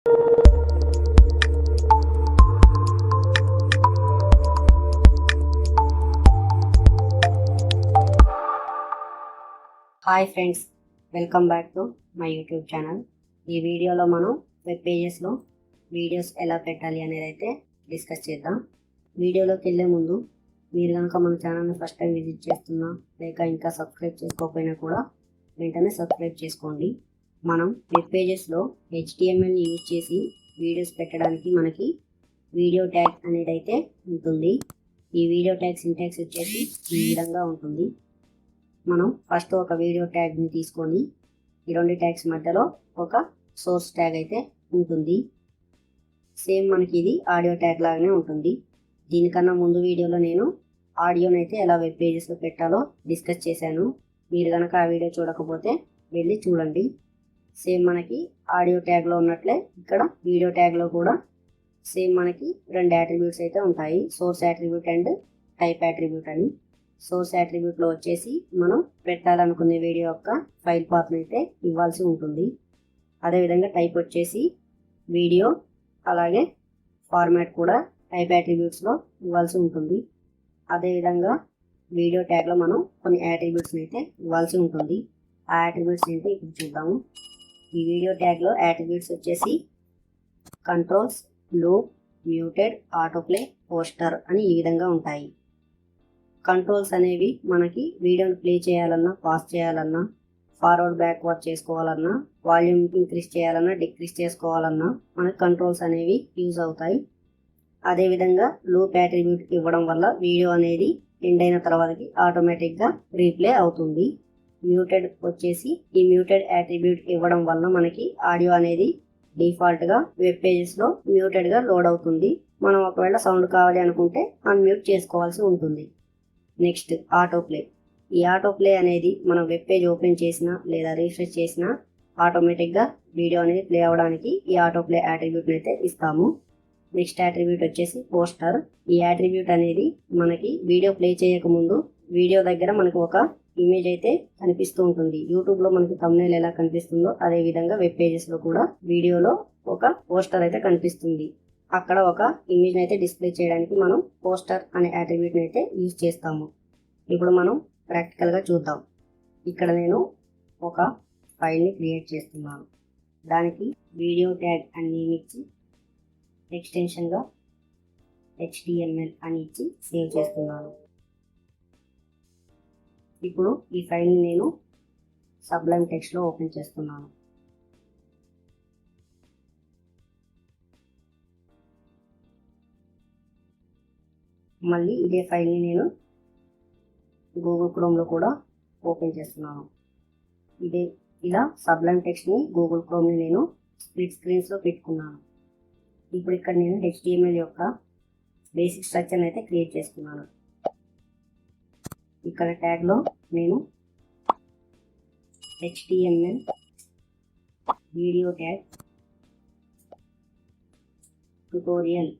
Hi friends, welcome back to my YouTube channel. ఈ వీడియోలో మనం వెబ్ పేజెస్లో వీడియోస్ ఎలా పెట్టాలి అనేది అయితే డిస్కస్ చేద్దాం. వీడియోలోకి వెళ్ళే ముందు మీరు కనుక మన ఛానల్ని ఫస్ట్ టైం విజిట్ చేస్తున్నా లేక ఇంకా సబ్స్క్రైబ్ చేసుకోకపోయినా కూడా వెంటనే సబ్స్క్రైబ్ చేసుకోండి. మనం వెబ్ పేజెస్లో HTML యూజ్ చేసి వీడియోస్ పెట్టడానికి మనకి వీడియో ట్యాగ్ అనేది అయితే ఉంటుంది. ఈ వీడియో ట్యాగ్ సింటాక్స్ వచ్చేసి ఈ విధంగా ఉంటుంది. మనం ఫస్ట్ ఒక వీడియో ట్యాగ్ని తీసుకొని ఈ రెండు ట్యాగ్స్ మధ్యలో ఒక సోర్స్ ట్యాగ్ అయితే ఉంటుంది. సేమ్ మనకి ఇది ఆడియో ట్యాగ్ లాగానే ఉంటుంది. దీనికన్నా ముందు వీడియోలో నేను ఆడియోని అయితే ఎలా వెబ్ పేజెస్లో పెట్టాలో డిస్కస్ చేశాను. మీరు కనుక ఆ వీడియో చూడకపోతే వెళ్ళి చూడండి. సేమ్ మనకి ఆడియో ట్యాగ్లో ఉన్నట్లే ఇక్కడ వీడియో ట్యాగ్లో కూడా సేమ్ మనకి రెండు యాట్రిబ్యూట్స్ అయితే ఉంటాయి, source attribute and type attribute అని. సోర్స్ యాట్రిబ్యూట్లో వచ్చేసి మనం పెట్టాలనుకునే వీడియో యొక్క ఫైల్ పాత్ని అయితే ఇవ్వాల్సి ఉంటుంది. అదేవిధంగా టైప్ వచ్చేసి వీడియో, అలాగే ఫార్మాట్ కూడా టైప్ యాట్రిబ్యూట్స్లో ఇవ్వాల్సి ఉంటుంది. అదేవిధంగా వీడియో ట్యాగ్లో మనం కొన్ని యాట్రిబ్యూట్స్ని అయితే ఇవ్వాల్సి ఉంటుంది. ఆ యాట్రిబ్యూట్స్ ఏంటో ఇప్పుడు చూద్దాము. ఈ వీడియో ట్యాగ్లో యాట్రిబ్యూట్స్ వచ్చేసి controls, loop, muted, autoplay, poster అని ఈ విధంగా ఉంటాయి. కంట్రోల్స్ అనేవి మనకి వీడియోని ప్లే చేయాలన్నా, పాస్ చేయాలన్నా, ఫార్వర్డ్ బ్యాక్వర్డ్ చేసుకోవాలన్నా, వాల్యూమ్ ఇంక్రీజ్ చేయాలన్నా, డిక్రీజ్ చేసుకోవాలన్నా మనకి కంట్రోల్స్ అనేవి యూజ్ అవుతాయి. అదేవిధంగా లూప్ యాట్రిబ్యూట్ ఇవ్వడం వల్ల వీడియో అనేది ఎండ్ అయిన తర్వాతకి ఆటోమేటిక్గా రీప్లే అవుతుంది. మ్యూటెడ్ వచ్చేసి ఈ మ్యూటెడ్ యాట్రిబ్యూట్ ఇవ్వడం వల్ల మనకి ఆడియో అనేది డిఫాల్ట్గా వెబ్ పేజెస్లో మ్యూటెడ్గా లోడ్ అవుతుంది. మనం ఒకవేళ సౌండ్ కావాలి అనుకుంటే అన్మ్యూట్ చేసుకోవాల్సి ఉంటుంది. Next autoplay. ఈ ఆటోప్లే అనేది మనం వెబ్ పేజ్ ఓపెన్ చేసినా లేదా రీఫ్రెష్ చేసినా ఆటోమేటిక్గా వీడియో అనేది ప్లే అవ్వడానికి ఈ ఆటోప్లే యాట్రిబ్యూట్ని అయితే ఇస్తాము. నెక్స్ట్ యాట్రిబ్యూట్ వచ్చేసి పోస్టర్. ఈ యాట్రిబ్యూట్ అనేది మనకి వీడియో ప్లే చేయకముందు వీడియో దగ్గర మనకు ఒక ఇమేజ్ అయితే కనిపిస్తూ ఉంటుంది. యూట్యూబ్లో మనకి థంబ్నెయిల్ ఎలా కనిపిస్తుందో అదే విధంగా వెబ్ పేజెస్లో కూడా వీడియోలో ఒక పోస్టర్ అయితే కనిపిస్తుంది. అక్కడ ఒక ఇమేజ్ అయితే డిస్ప్లే చేయడానికి మనం పోస్టర్ అనే యాట్రిబ్యూట్ని అయితే యూజ్ చేస్తాము. ఇప్పుడు మనం ప్రాక్టికల్గా చూద్దాం. ఇక్కడ నేను ఒక ఫైల్ని క్రియేట్ చేస్తున్నాను. దానికి వీడియో ట్యాగ్ అని నేమ్ ఇచ్చి ఎక్స్టెన్షన్గా HTML అని ఇచ్చి సేవ్ చేస్తున్నాను. ఇప్పుడు ఈ ఫైల్ని నేను సబ్లైమ్ టెక్స్ట్లో ఓపెన్ చేస్తున్నాను. మళ్ళీ ఇదే ఫైల్ని నేను గూగుల్ క్రోమ్లో కూడా ఓపెన్ చేస్తున్నాను. ఇలా సబ్లైమ్ టెక్స్ట్ని గూగుల్ క్రోమ్ని నేను స్ప్లిట్ స్క్రీన్స్లో పెట్టుకున్నాను. ఇప్పుడు ఇక్కడ నేను HTML యొక్క బేసిక్ స్ట్రక్చర్ని అయితే క్రియేట్ చేసుకున్నాను. ఇక్కడ ట్యాగ్లో నేను HTML వీడియో ట్యాగ్ ట్యుటోరియల్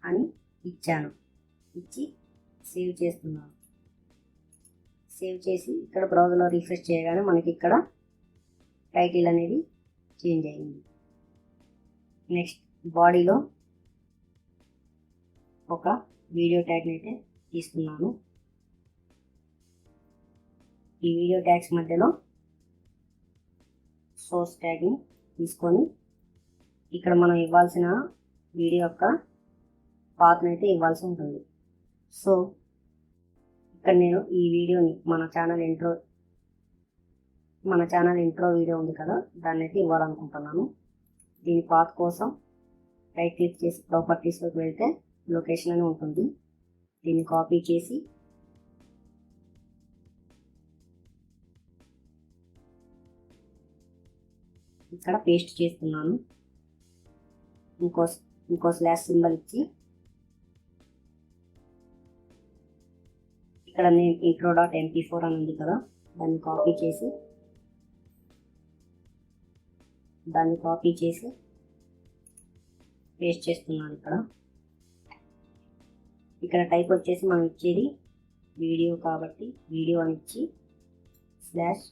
అని ఇచ్చాను. ఇచ్చి సేవ్ చేస్తున్నాను. సేవ్ చేసి ఇక్కడ బ్రౌజర్లో రిఫ్రెష్ చేయగానే మనకి ఇక్కడ టైటిల్ అనేది చేంజ్ అయింది. నెక్స్ట్ బాడీలో ఒక వీడియో ట్యాగ్ని అయితే తీసుకున్నాను. ఈ వీడియో ట్యాగ్స్ మధ్యలో సోర్స్ ట్యాగ్ని తీసుకొని ఇక్కడ మనం ఇవ్వాల్సిన వీడియో యొక్క పాత్ని అయితే ఇవ్వాల్సి ఉంటుంది. సో ఇక్కడ నేను ఈ వీడియోని మన ఛానల్ ఇంట్రో వీడియో ఉంది కదా, దాన్ని అయితే ఇవ్వాలనుకుంటున్నాను. దీని పాత్ కోసం రైట్ క్లిక్ చేసి ప్రాపర్టీస్లోకి వెళ్తే లొకేషన్ అని ఉంటుంది. దీన్ని కాపీ చేసి ఇక్కడ పేస్ట్ చేస్తున్నాను. ఇంకో స్లాష్ సింబల్ ఇచ్చి ఇక్కడ నేను intro.mp4 అని ఉంది కదా, దాన్ని కాపీ చేసి పేస్ట్ చేస్తున్నాను. ఇక్కడ టైప్ వచ్చేసి మనం ఇచ్చేది వీడియో కాబట్టి వీడియో అని ఇచ్చి స్లాష్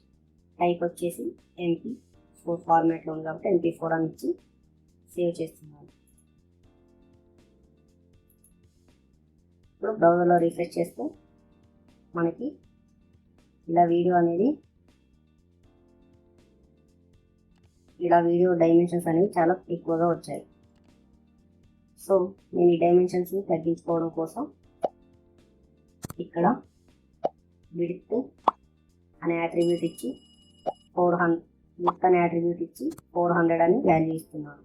టైప్ వచ్చేసి MP4 MP4 ఫార్మాట్లో ఉంది కాబట్టి MP4 అని ఇచ్చి సేవ్ చేస్తున్నాను. ఇప్పుడు బ్రౌజర్లో రిఫ్రెష్ చేస్తే మనకి ఇలా వీడియో డైమెన్షన్స్ అనేవి చాలా ఎక్కువగా వచ్చాయి. సో నేను ఈ డైమెన్షన్స్ని తగ్గించుకోవడం కోసం ఇక్కడ విడ్త్ అనే అట్రిబ్యూట్ ఇచ్చి 400 అని వాల్యూ ఇస్తున్నాను,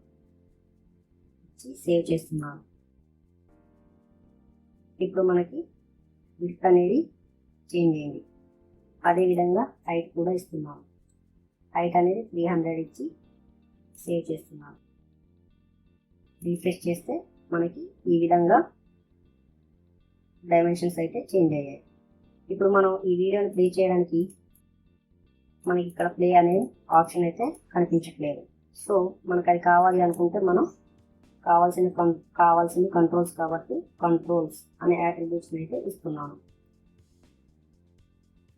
ఇచ్చి సేవ్ చేస్తున్నాను. ఇప్పుడు మనకి విడ్త్ అనేది చేంజ్ అయింది. అదేవిధంగా హైట్ కూడా ఇస్తున్నాను. హైట్ అనేది 300 ఇచ్చి సేవ్ చేస్తున్నాను. రిఫ్రెష్ చేస్తే మనకి ఈ విధంగా డైమెన్షన్స్ అయితే చేంజ్ అయ్యాయి. ఇప్పుడు మనం ఈ వీడియోని ప్లే చేయడానికి మనకి ఇక్కడ ప్లే అనే ఆప్షన్ అయితే కనిపించట్లేదు. సో మనకు అది కావాలి అనుకుంటే మనం కావాల్సిన కంట్రోల్స్ కాబట్టి కంట్రోల్స్ అనే యాట్రిబ్యూట్స్ని అయితే ఇస్తున్నాను.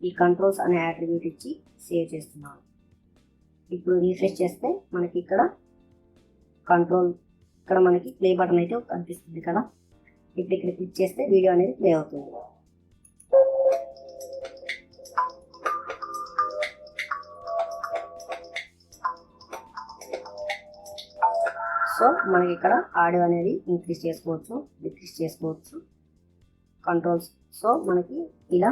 ఈ కంట్రోల్స్ అనే యాట్రిబ్యూట్ ఇచ్చి సేవ్ చేస్తున్నాను. ఇప్పుడు రిఫ్రెష్ చేస్తే మనకి ఇక్కడ మనకి ప్లే బటన్ అయితే కనిపిస్తుంది కదా. ఇప్పుడు ఇక్కడ క్లిక్ చేస్తే వీడియో అనేది ప్లే అవుతుంది. సో మనకి ఇక్కడ ఆడియో అనేది ఇంక్రీజ్ చేసుకోవచ్చు, డిక్రీజ్ చేసుకోవచ్చు కంట్రోల్స్. సో మనకి ఇలా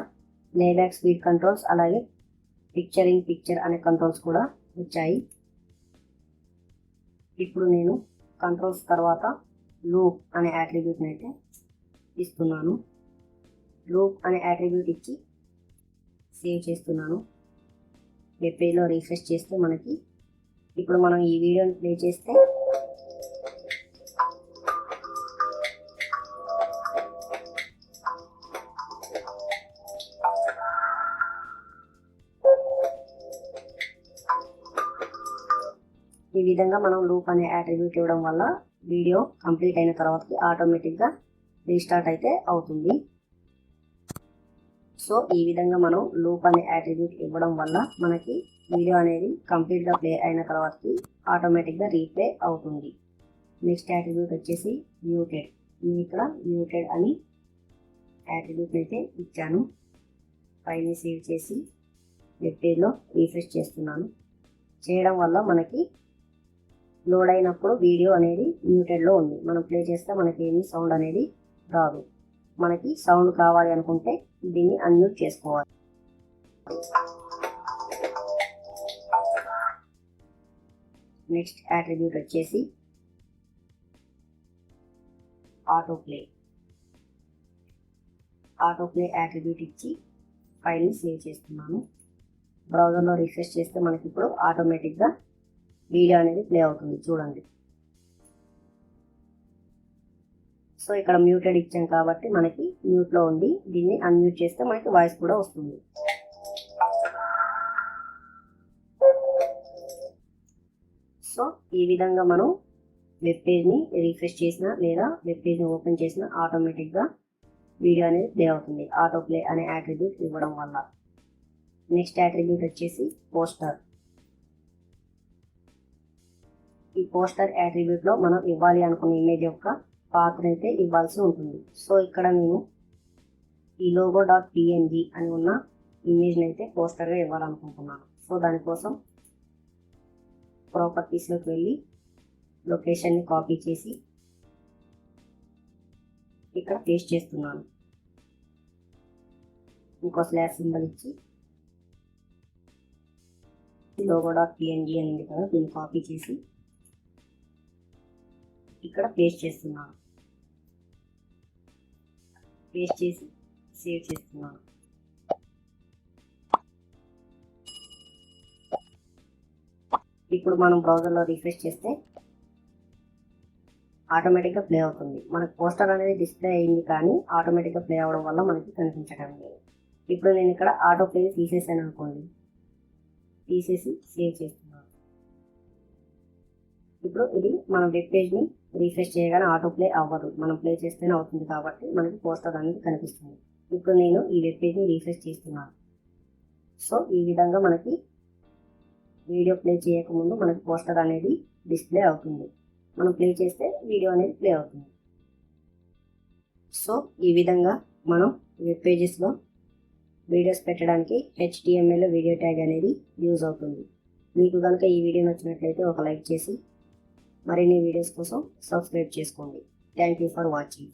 ప్లేబ్యాక్ స్పీడ్ కంట్రోల్స్, అలాగే పిక్చర్ అనే కంట్రోల్స్ కూడా వచ్చాయి. ఇప్పుడు నేను కంట్రోల్స్ తర్వాత లూప్ అనే యాట్రిబ్యూట్ని అయితే ఇస్తున్నాను. లూప్ అనే యాట్రిబ్యూట్ ఇచ్చి సేవ్ చేస్తున్నాను. వెబ్ పేజ్లో రిఫ్రెష్ చేస్తే మనకి ఇప్పుడు మనం ఈ వీడియోని ప్లే చేస్తే ఈ విధంగా మనం లూప్ అనే యాట్రిబ్యూట్ ఇవ్వడం వల్ల వీడియో కంప్లీట్ అయిన తర్వాత ఆటోమేటిక్గా రీస్టార్ట్ అయితే అవుతుంది. సో ఈ విధంగా మనం లూప్ అనే యాట్రిబ్యూట్ ఇవ్వడం వల్ల మనకి వీడియో అనేది కంప్లీట్గా ప్లే అయిన తర్వాతకి ఆటోమేటిక్గా రీప్లే అవుతుంది. నెక్స్ట్ యాట్రిబ్యూట్ వచ్చేసి మ్యూటెడ్. నేను ఇక్కడ మ్యూటెడ్ అని యాట్రిబ్యూట్ అయితే ఇచ్చాను. ఫైల్ని సేవ్ చేసి వెబ్ పేజ్లో రిఫ్రెష్ చేస్తున్నాను. చేయడం వల్ల మనకి లోడ్ అయినప్పుడు వీడియో అనేది మ్యూటెడ్లో ఉంది. మనం ప్లే చేస్తే మనకి ఏమీ సౌండ్ అనేది రాదు. మనకి సౌండ్ కావాలి అనుకుంటే దీన్ని అన్మ్యూట్ చేసుకోవాలి. నెక్స్ట్ యాట్రిబ్యూట్ వచ్చేసి ఆటోప్లే యాట్రిబ్యూట్ ఇచ్చి ఫైల్ని సేవ్ చేస్తున్నాను. బ్రౌజర్లో రిఫ్రెష్ చేస్తే మనకి ఇప్పుడు ఆటోమేటిక్గా వీడియో అనేది ప్లే అవుతుంది, చూడండి. సో ఇక్కడ మ్యూటెడ్ ఇచ్చాం కాబట్టి మనకి మ్యూట్లో ఉంది. దీన్ని అన్మ్యూట్ చేస్తే మనకి వాయిస్ కూడా వస్తుంది. సో ఈ విధంగా మనం వెబ్ పేజ్ని రిఫ్రెష్ చేసినా లేదా వెబ్ పేజ్ని ఓపెన్ చేసినా ఆటోమేటిక్గా వీడియో అనేది ప్లే అవుతుంది, ఆటోప్లే అనే యాట్రిబ్యూట్ ఇవ్వడం వల్ల. నెక్స్ట్ యాట్రిబ్యూట్ వచ్చేసి పోస్టర్. ఈ పోస్టర్ యాట్రిబ్యూట్లో మనం ఇవ్వాలి అనుకున్న ఇమేజ్ యొక్క పాత్ర అయితే ఇవ్వాల్సి ఉంటుంది. సో ఇక్కడ నేను ఈ logo.png అని ఉన్న ఇమేజ్ని అయితే పోస్టర్గా ఇవ్వాలనుకుంటున్నాను. సో దానికోసం ప్రాపర్టీస్లోకి వెళ్ళి లొకేషన్ని కాపీ చేసి ఇక్కడ పేస్ట్ చేస్తున్నాను. ఇంకో స్లాష్ సింబల్ ఇచ్చి logo.png అని ఉంది కదా, దీన్ని కాపీ చేసి ఇక్కడ పేస్ట్ చేస్తున్నాను. పేస్ట్ చేసి సేవ్ చేస్తున్నాను. ఇప్పుడు మనం బ్రౌజర్లో రిఫ్రెష్ చేస్తే ఆటోమేటిక్గా ప్లే అవుతుంది. మనకు పోస్టర్ అనేది డిస్ప్లే అయింది కానీ ఆటోమేటిక్గా ప్లే అవ్వడం వల్ల మనకి కనిపించడం లేదు. ఇప్పుడు నేను ఇక్కడ ఆటో ప్లే తీసేసాను అనుకోండి, తీసేసి సేవ్ చేస్తున్నాను. ఇప్పుడు ఇది మన వెబ్ పేజ్ని రిఫ్రెష్ చేయగానే ఆటో ప్లే అవ్వదు, మనం ప్లే చేస్తేనే అవుతుంది కాబట్టి మనకి పోస్టర్ అనేది కనిపిస్తుంది. ఇప్పుడు నేను ఈ వెబ్ పేజ్ని రిఫ్రెష్ చేస్తున్నాను. సో ఈ విధంగా మనకి వీడియో ప్లే చేయకముందు మనకు పోస్టర్ అనేది డిస్ప్లే అవుతుంది. మనం ప్లే చేస్తే వీడియో అనేది ప్లే అవుతుంది. సో ఈ విధంగా మనం వెబ్ పేజెస్లో వీడియోస్ పెట్టడానికి HTML వీడియో ట్యాగ్ అనేది యూజ్ అవుతుంది. మీకు కనుక ఈ వీడియో నచ్చినట్లయితే ఒక లైక్ చేసి మరిన్ని వీడియోస్ కోసం సబ్స్క్రైబ్ చేసుకోండి. Thank you for watching.